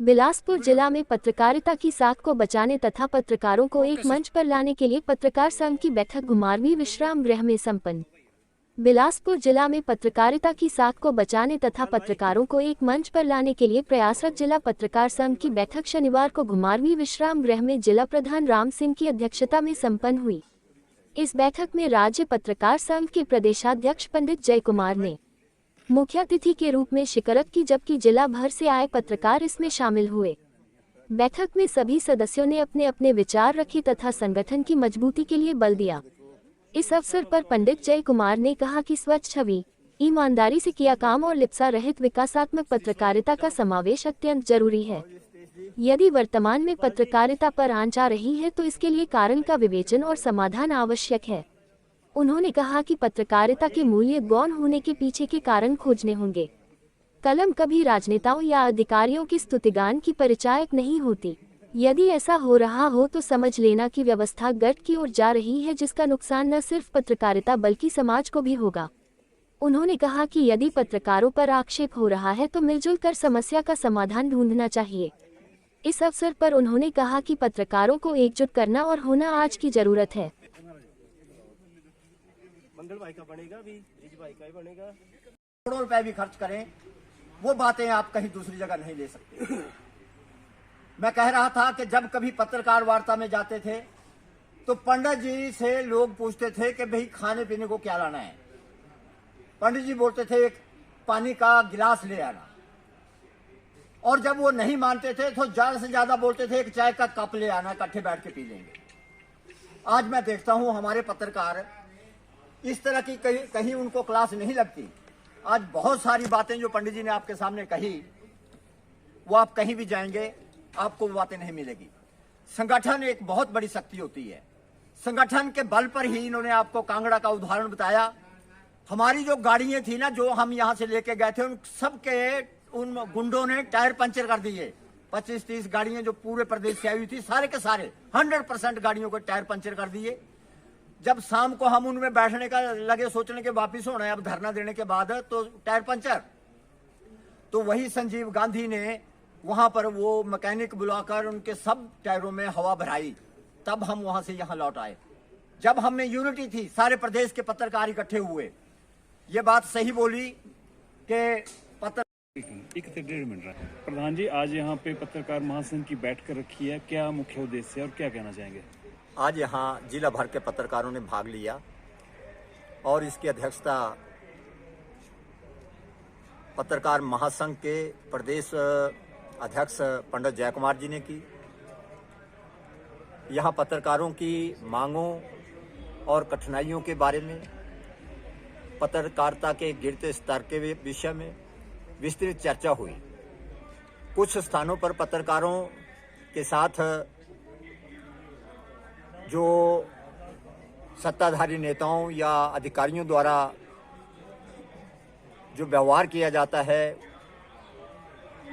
बिलासपुर जिला में पत्रकारिता की साख को बचाने तथा पत्रकारों को एक मंच पर लाने के लिए पत्रकार संघ की बैठक घुमारवीं विश्राम गृह में संपन्न। बिलासपुर जिला में पत्रकारिता की साख को बचाने तथा पत्रकारों को एक मंच पर लाने के लिए प्रयासरत जिला पत्रकार संघ की बैठक शनिवार को घुमारवीं विश्राम गृह में जिला प्रधान राम सिंह की अध्यक्षता में संपन्न हुई। इस बैठक में राज्य पत्रकार संघ के प्रदेशाध्यक्ष पंडित जय कुमार ने मुख्य अतिथि के रूप में शिरकत की, जबकि जिला भर से आए पत्रकार इसमें शामिल हुए। बैठक में सभी सदस्यों ने अपने अपने विचार रखे तथा संगठन की मजबूती के लिए बल दिया। इस अवसर पर पंडित जय कुमार ने कहा कि स्वच्छ छवि, ईमानदारी से किया काम और लिप्सा रहित विकासात्मक पत्रकारिता का समावेश अत्यंत जरूरी है। यदि वर्तमान में पत्रकारिता पर आंच आ रही है तो इसके लिए कारण का विवेचन और समाधान आवश्यक है। उन्होंने कहा कि पत्रकारिता के मूल्य गौण होने के पीछे के कारण खोजने होंगे। कलम कभी राजनेताओं या अधिकारियों की स्तुतिगान की परिचायक नहीं होती। यदि ऐसा हो रहा हो तो समझ लेना कि व्यवस्था गट की ओर जा रही है, जिसका नुकसान न सिर्फ पत्रकारिता बल्कि समाज को भी होगा। उन्होंने कहा कि यदि पत्रकारों पर आक्षेप हो रहा है तो मिलजुल कर समस्या का समाधान ढूंढना चाहिए। इस अवसर पर उन्होंने कहा कि पत्रकारों को एकजुट करना और होना आज की जरूरत है। मंगल भाई का बनेगा भी, रिज भाई का ही बनेगा। करोड़ों रुपए भी खर्च करें, वो बातें आप कहीं दूसरी जगह नहीं ले सकते। मैं कह रहा था कि जब कभी पत्रकार वार्ता में जाते थे तो पंडित जी से लोग पूछते थे कि भाई खाने पीने को क्या लाना है। पंडित जी बोलते थे एक पानी का गिलास ले आना, और जब वो नहीं मानते थे तो ज्यादा से ज्यादा बोलते थे एक चाय का कप ले आना, इकट्ठे बैठ के पी लेंगे। आज मैं देखता हूं हमारे पत्रकार इस तरह की कहीं उनको क्लास नहीं लगती। आज बहुत सारी बातें जो पंडित जी ने आपके सामने कही, वो आप कहीं भी जाएंगे आपको वो बातें नहीं मिलेगी। संगठन एक बहुत बड़ी शक्ति होती है। संगठन के बल पर ही इन्होंने आपको कांगड़ा का उदाहरण बताया। हमारी जो गाड़ियां थी ना, जो हम यहां से लेके गए थे, उन सबके उन गुंडों ने टायर पंचर कर दिए। 25-30 गाड़ियां जो पूरे प्रदेश से आई हुई थी, सारे के सारे 100% गाड़ियों को टायर पंचर कर दिए। जब शाम को हम उनमें बैठने का लगे, सोचने के वापिस होना है अब धरना देने के बाद, तो टायर पंचर। तो वही संजीव गांधी ने वहां पर वो मैकेनिक बुलाकर उनके सब टायरों में हवा भराई, तब हम वहां से यहां लौट आए। जब हम में यूनिटी थी, सारे प्रदेश के पत्रकार इकट्ठे हुए, ये बात सही बोली कि पत्र 1-1.5 मिनट रहा। प्रधान जी, आज यहाँ पे पत्रकार महासंघ की बैठक रखी है, क्या मुख्य उद्देश्य है और क्या कहना चाहेंगे? आज यहाँ जिला भर के पत्रकारों ने भाग लिया और इसकी अध्यक्षता पत्रकार महासंघ के प्रदेश अध्यक्ष पंडित जय कुमार जी ने की। यहाँ पत्रकारों की मांगों और कठिनाइयों के बारे में, पत्रकारिता के गिरते स्तर के विषय में विस्तृत चर्चा हुई। कुछ स्थानों पर पत्रकारों के साथ जो सत्ताधारी नेताओं या अधिकारियों द्वारा जो व्यवहार किया जाता है,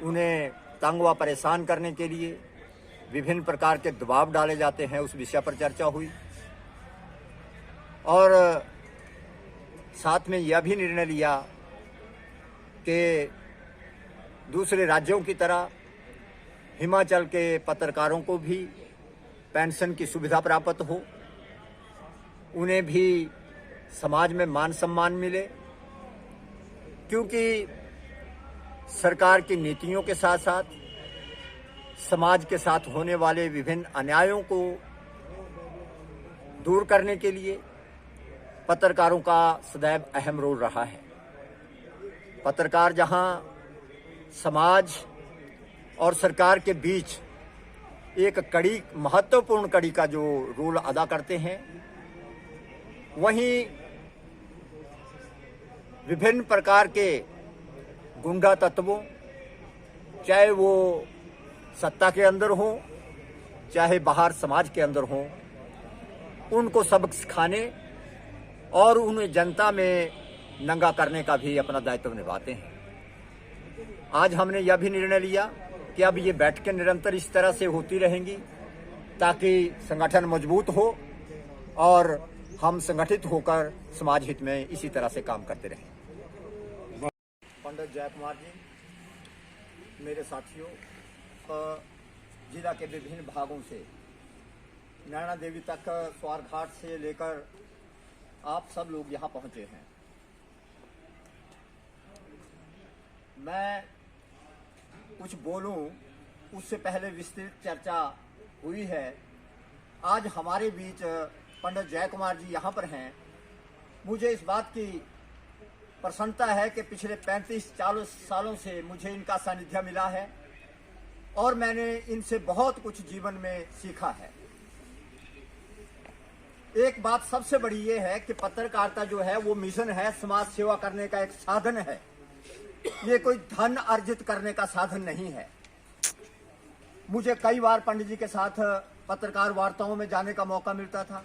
उन्हें तंग व परेशान करने के लिए विभिन्न प्रकार के दबाव डाले जाते हैं, उस विषय पर चर्चा हुई। और साथ में यह भी निर्णय लिया कि दूसरे राज्यों की तरह हिमाचल के पत्रकारों को भी पेंशन की सुविधा प्राप्त हो, उन्हें भी समाज में मान सम्मान मिले, क्योंकि सरकार की नीतियों के साथ साथ समाज के साथ होने वाले विभिन्न अन्यायों को दूर करने के लिए पत्रकारों का सदैव अहम रोल रहा है। पत्रकार जहां समाज और सरकार के बीच एक कड़ी, महत्वपूर्ण कड़ी का जो रोल अदा करते हैं, वहीं विभिन्न प्रकार के गुंडा तत्वों, चाहे वो सत्ता के अंदर हो चाहे बाहर समाज के अंदर हो, उनको सबक सिखाने और उन्हें जनता में नंगा करने का भी अपना दायित्व निभाते हैं। आज हमने यह भी निर्णय लिया कि अब ये बैठकें निरंतर इस तरह से होती रहेंगी ताकि संगठन मजबूत हो और हम संगठित होकर समाज हित में इसी तरह से काम करते रहें। पंडित जय कुमार जी, मेरे साथियों, जिला के विभिन्न भागों से नैना देवी तक स्वार घाट से लेकर आप सब लोग यहाँ पहुँचे हैं। मैं कुछ बोलूं उससे पहले विस्तृत चर्चा हुई है। आज हमारे बीच पंडित जय कुमार जी यहाँ पर हैं। मुझे इस बात की प्रसन्नता है कि पिछले 35-40 सालों से मुझे इनका सानिध्य मिला है और मैंने इनसे बहुत कुछ जीवन में सीखा है। एक बात सबसे बड़ी ये है कि पत्रकारिता जो है वो मिशन है, समाज सेवा करने का एक साधन है। ये कोई धन अर्जित करने का साधन नहीं है। मुझे कई बार पंडित जी के साथ पत्रकार वार्ताओं में जाने का मौका मिलता था।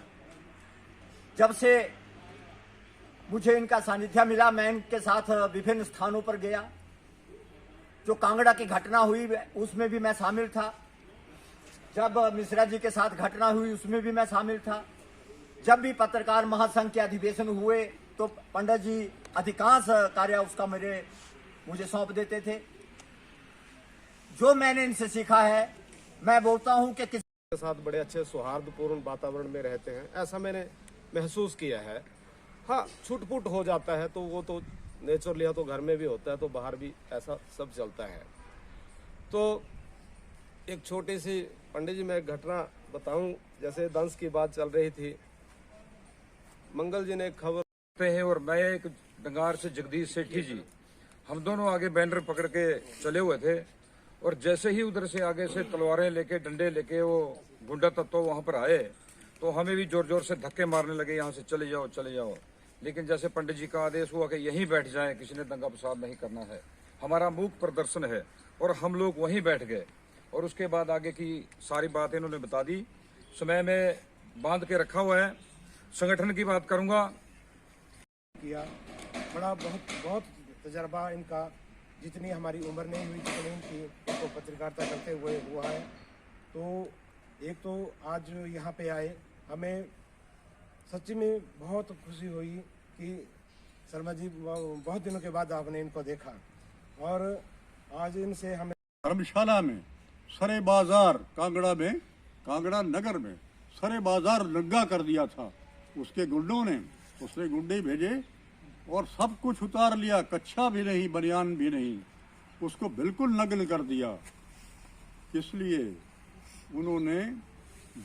जब से मुझे इनका सानिध्य मिला, मैं इनके साथ विभिन्न स्थानों पर गया। जो कांगड़ा की घटना हुई उसमें भी मैं शामिल था। जब मिश्रा जी के साथ घटना हुई उसमें भी मैं शामिल था। जब भी पत्रकार महासंघ के अधिवेशन हुए तो पंडित जी अधिकांश कार्य उसका मुझे सौंप देते थे। जो मैंने इनसे सीखा है, मैं बोलता हूं कि किसी के साथ बड़े अच्छे सौहार्दपूर्ण वातावरण में रहते हैं, ऐसा मैंने महसूस किया है। हाँ, छुटपुट हो जाता है तो वो तो नेचुरली तो घर में भी होता है, तो बाहर भी ऐसा सब चलता है। तो एक छोटी सी पंडित जी मैं एक घटना बताऊं। जैसे दंश की बात चल रही थी, मंगल जी ने एक खबर पे है और मैं एक डंगार से जगदीश सेठी जी, हम दोनों आगे बैनर पकड़ के चले हुए थे और जैसे ही उधर से आगे से तलवारें लेके डंडे लेके वो गुंडा तत्व वहां पर आए तो हमें भी जोर जोर से धक्के मारने लगे, यहाँ से चले जाओ चले जाओ। लेकिन जैसे पंडित जी का आदेश हुआ कि यहीं बैठ जाएं, किसी ने दंगा फसाद नहीं करना है, हमारा मूक प्रदर्शन है और हम लोग वहीं बैठ गए। और उसके बाद आगे की सारी बातें इन्होंने बता दी। समय में बांध के रखा हुआ है। संगठन की बात करूंगा, किया बड़ा बहुत तजर्बा इनका, जितनी हमारी उम्र नहीं हुई जितनी इनको पत्रकारिता करते हुए हुआ है। तो एक तो आज यहाँ पे आए, हमें सच्ची में बहुत खुशी हुई कि शर्मा जी बहुत दिनों के बाद आपने इनको देखा और आज इनसे हमें धर्मशाला में सरे बाजार कांगड़ा नगर में सरे बाजार नंगा कर दिया था उसके गुंडों ने। उसने गुंडे भेजे और सब कुछ उतार लिया, कच्छा भी नहीं, बनियान भी नहीं, उसको बिल्कुल नग्न कर दिया। इसलिए उन्होंने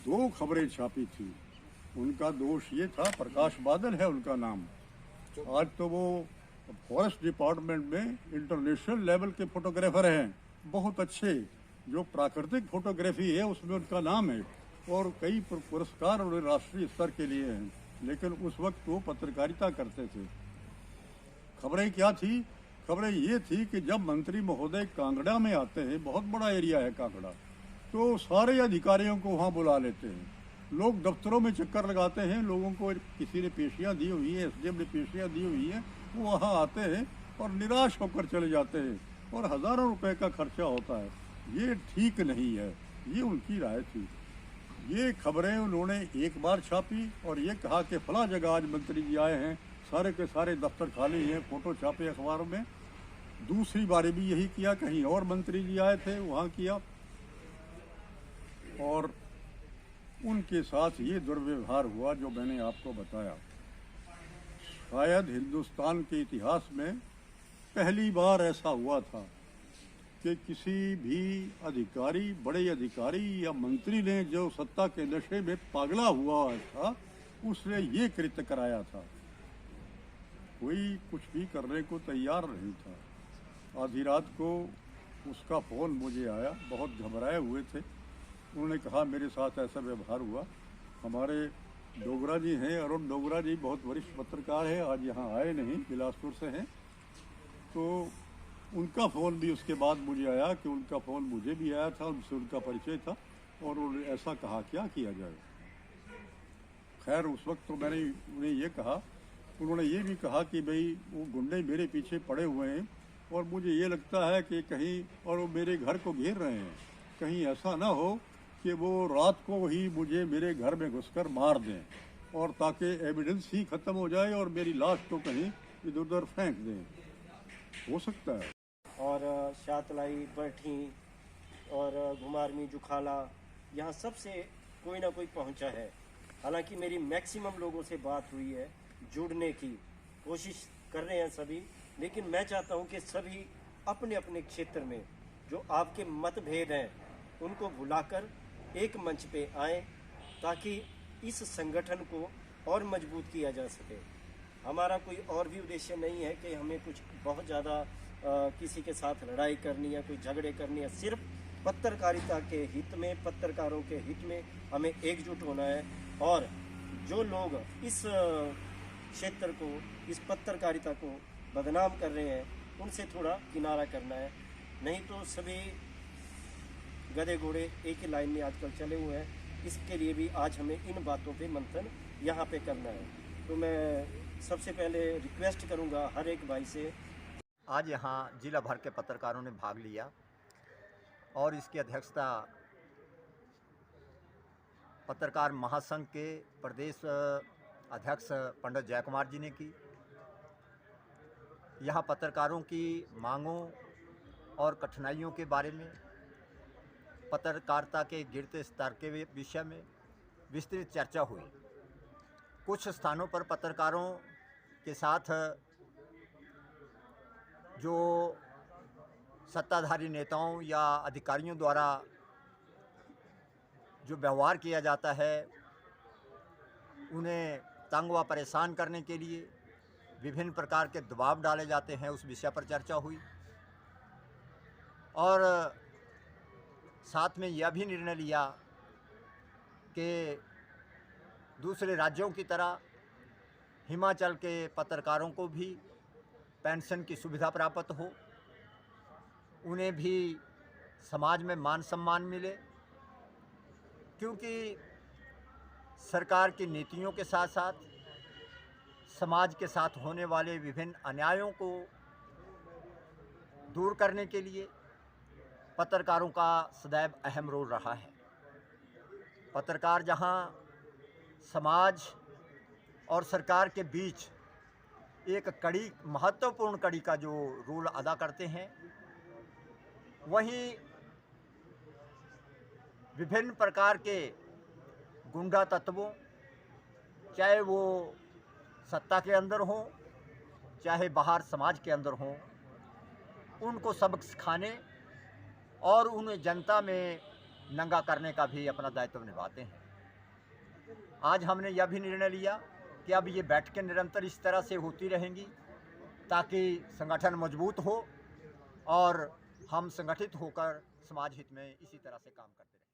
2 खबरें छापी थी। उनका दोष ये था, प्रकाश बादल है उनका नाम। आज तो वो फॉरेस्ट डिपार्टमेंट में इंटरनेशनल लेवल के फोटोग्राफर हैं, बहुत अच्छे। जो प्राकृतिक फोटोग्राफी है उसमें उनका नाम है और कई पुरस्कार उन्हें राष्ट्रीय स्तर के लिए हैं। लेकिन उस वक्त वो पत्रकारिता करते थे। खबरें क्या थी? खबरें ये थी कि जब मंत्री महोदय कांगड़ा में आते हैं, बहुत बड़ा एरिया है कांगड़ा, तो सारे अधिकारियों को वहाँ बुला लेते हैं। लोग दफ्तरों में चक्कर लगाते हैं, लोगों को किसी ने पेशियाँ दी हुई है, एसडीएम ने पेशियाँ दी हुई है, वो वहाँ आते हैं और निराश होकर चले जाते हैं और हज़ारों रुपए का खर्चा होता है। ये ठीक नहीं है, ये उनकी राय थी। ये खबरें उन्होंने एक बार छापी और ये कहा कि फला जगह आज मंत्री जी आए हैं, सारे के सारे दफ्तर खाली हैं, फोटो छापे अखबारों में। दूसरी बारी भी यही किया, कहीं और मंत्री जी आए थे वहाँ किया और उनके साथ ये दुर्व्यवहार हुआ जो मैंने आपको बताया। शायद हिंदुस्तान के इतिहास में पहली बार ऐसा हुआ था कि किसी भी अधिकारी, बड़े अधिकारी या मंत्री ने जो सत्ता के नशे में पागला हुआ था, उसने ये कृत्य कराया था। कोई कुछ भी करने को तैयार नहीं था। आधी रात को उसका फ़ोन मुझे आया, बहुत घबराए हुए थे। उन्होंने कहा मेरे साथ ऐसा व्यवहार हुआ। हमारे डोगरा जी हैं, अरुण डोगरा जी, बहुत वरिष्ठ पत्रकार है, आज यहाँ आए नहीं, बिलासपुर से हैं। तो उनका फ़ोन भी उसके बाद मुझे आया कि उनका फ़ोन मुझे भी आया था, उनसे उनका परिचय था और उन्होंने ऐसा कहा क्या किया जाए। खैर उस वक्त तो मैंने उन्हें ये कहा, उन्होंने ये भी कहा कि भाई वो गुंडे मेरे पीछे पड़े हुए हैं और मुझे ये लगता है कि कहीं और वो मेरे घर को घेर रहे हैं, कहीं ऐसा ना हो कि वो रात को ही मुझे मेरे घर में घुसकर मार दें और ताकि एविडेंस ही ख़त्म हो जाए और मेरी लाश को कहीं इधर उधर फेंक दें। हो सकता है। और शातलाई, बैठी, और घुमारवी जुखाला, यहाँ सबसे कोई ना कोई पहुँचा है। हालांकि मेरी मैक्सिमम लोगों से बात हुई है, जुड़ने की कोशिश कर रहे हैं सभी, लेकिन मैं चाहता हूँ कि सभी अपने अपने क्षेत्र में जो आपके मतभेद हैं उनको भुलाकर एक मंच पे आएँ, ताकि इस संगठन को और मजबूत किया जा सके। हमारा कोई और भी उद्देश्य नहीं है कि हमें कुछ बहुत ज़्यादा किसी के साथ लड़ाई करनी है, कोई झगड़े करनी है। सिर्फ पत्रकारिता के हित में, पत्रकारों के हित में हमें एकजुट होना है और जो लोग इस क्षेत्र को, इस पत्रकारिता को बदनाम कर रहे हैं उनसे थोड़ा किनारा करना है। नहीं तो सभी गधे घोड़े एक ही लाइन में आजकल चले हुए हैं। इसके लिए भी आज हमें इन बातों पे मंथन यहाँ पे करना है। तो मैं सबसे पहले रिक्वेस्ट करूँगा हर एक भाई से। आज यहाँ जिला भर के पत्रकारों ने भाग लिया और इसकी अध्यक्षता पत्रकार महासंघ के प्रदेश अध्यक्ष पंडित जय कुमार जी ने की। यहाँ पत्रकारों की मांगों और कठिनाइयों के बारे में, पत्रकारिता के गिरते स्तर के विषय में विस्तृत चर्चा हुई। कुछ स्थानों पर पत्रकारों के साथ जो सत्ताधारी नेताओं या अधिकारियों द्वारा जो व्यवहार किया जाता है, उन्हें तंग व परेशान करने के लिए विभिन्न प्रकार के दबाव डाले जाते हैं, उस विषय पर चर्चा हुई। और साथ में यह भी निर्णय लिया कि दूसरे राज्यों की तरह हिमाचल के पत्रकारों को भी पेंशन की सुविधा प्राप्त हो, उन्हें भी समाज में मान सम्मान मिले, क्योंकि सरकार की नीतियों के साथ साथ समाज के साथ होने वाले विभिन्न अन्यायों को दूर करने के लिए पत्रकारों का सदैव अहम रोल रहा है। पत्रकार जहां समाज और सरकार के बीच एक कड़ी, महत्वपूर्ण कड़ी का जो रोल अदा करते हैं, वहीं विभिन्न प्रकार के गुंडा तत्वों, चाहे वो सत्ता के अंदर हों चाहे बाहर समाज के अंदर हों, उनको सबक सिखाने और उन्हें जनता में नंगा करने का भी अपना दायित्व निभाते हैं। आज हमने यह भी निर्णय लिया कि अब ये बैठकें निरंतर इस तरह से होती रहेंगी ताकि संगठन मजबूत हो और हम संगठित होकर समाज हित में इसी तरह से काम करते रहें।